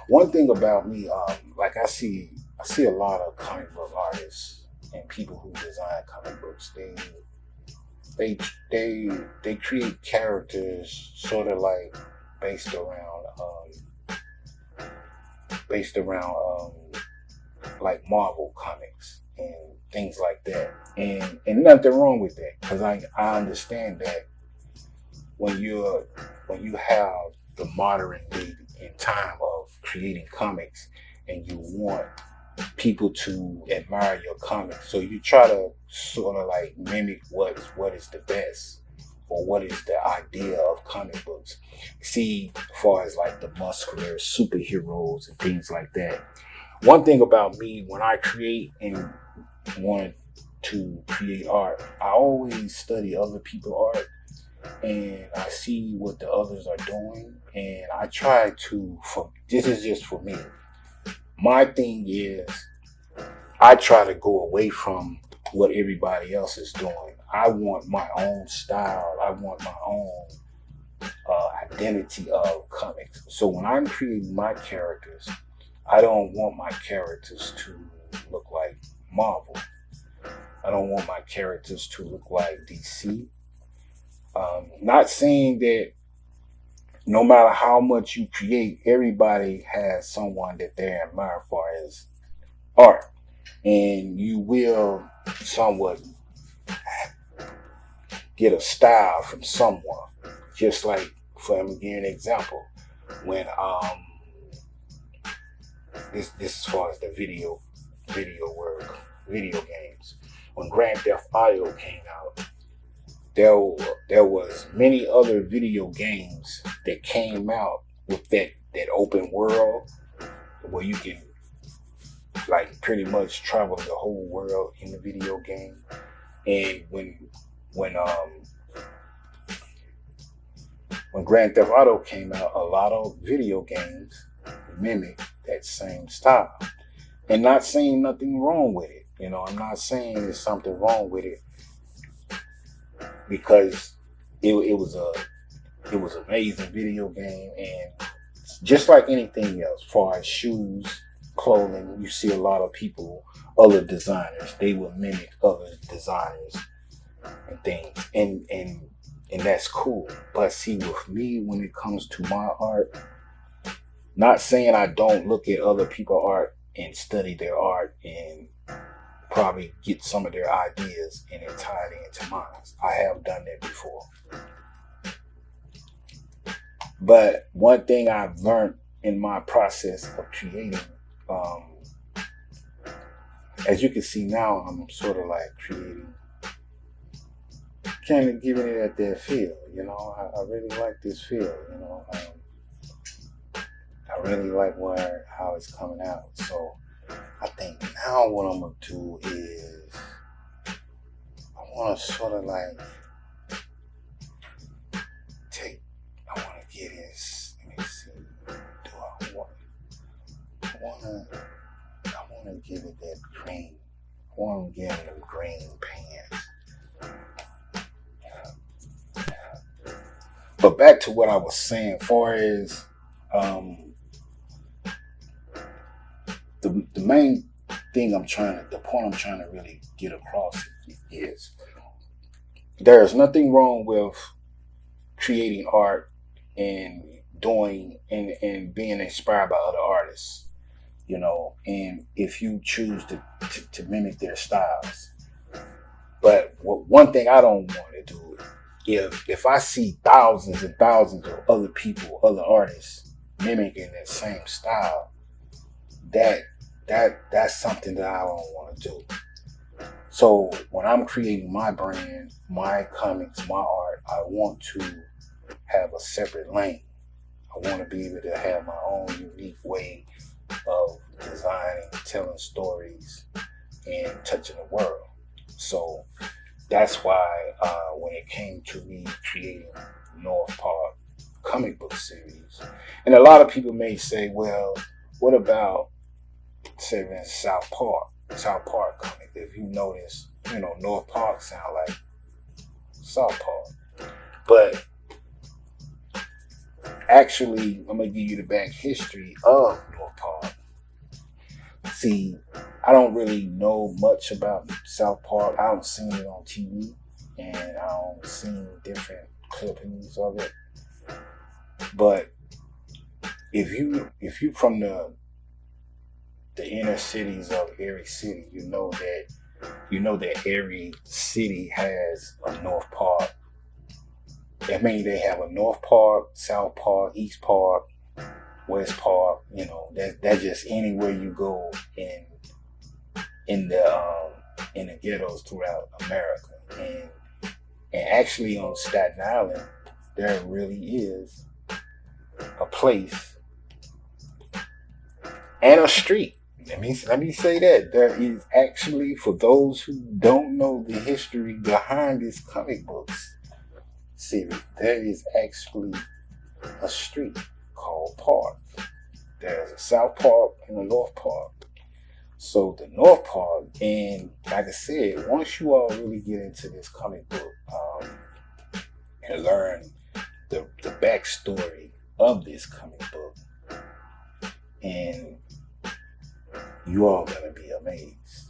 One thing about me, like I see a lot of comic book artists and people who design comic books. They they they create characters sort of like based around based around like Marvel comics and things like that. And nothing wrong with that because I understand that when you have the modern day in time of creating comics and you want people to admire your comics, so you try to sort of like mimic what is the best or what is the idea of comic books. See, as far as like the muscular superheroes and things like that. One thing about me when I create and want to create art, I always study other people's art and I see what the others are doing, and I try to. For this is just for me. My thing is, I try to go away from what everybody else is doing. I want my own style. I want my own identity of comics. So when I'm creating my characters, I don't want my characters to look like Marvel. I don't want my characters to look like DC. Not saying that no matter how much you create, everybody has someone that they admire for as art. And you will somewhat get a style from someone. Just like, for me, give you an example. When this as far as the video work, video games. When Grand Theft Auto came out, there was many other video games that came out with that open world where you can like pretty much travel the whole world in the video game. And when Grand Theft Auto came out, a lot of video games mimic that same style. And not saying nothing wrong with it. You know, I'm not saying there's something wrong with it because it was an amazing video game, and just like anything else, as far as shoes, clothing, you see a lot of people, other designers, they will mimic other designers and things, and that's cool. But see, with me, when it comes to my art, not saying I don't look at other people's art and study their art and probably get some of their ideas and then tie it into mine. I have done that before. But one thing I've learned in my process of creating, as you can see now, I'm sort of like creating, kind of giving it at that feel. You know, I really like this feel. You know, I really like how it's coming out. So I think now what I'm gonna do is I want to sort of like I want to get his. Let me see. Do I want to give it that green. I want to give it them green pants. But back to what I was saying, far as the main thing the point I'm trying to really get across is there's nothing wrong with creating art and doing and being inspired by other artists, you know, and if you choose to mimic their styles. But one thing I don't want to do, if I see thousands and thousands of other people, other artists mimicking that same style, that's something that I don't want to do. So when I'm creating my brand, my comics, my art, I want to have a separate lane. I want to be able to have my own unique way of designing, telling stories, and touching the world. So that's why when it came to me creating North Park comic book series, and a lot of people may say, well, what about say South Park comic? If you notice, you know, North Park sound like South Park. But actually, I'm gonna give you the back history of North see, I don't really know much about South Park. I don't seen it on TV, and I don't seen different clippings of it. But if you from the inner cities of every city, you know that every city has a North Park. That means they have a North Park, South Park, East Park, West Park. You know, that's just anywhere you go in the ghettos throughout America. And actually on Staten Island, there really is a place and a street. Let me say that there is actually, for those who don't know the history behind this comic books series, there is actually a street called Park. There's a South Park and a North Park. So the North Park, and like I said, once you all really get into this comic book and learn the backstory of this comic book, and you all gonna be amazed.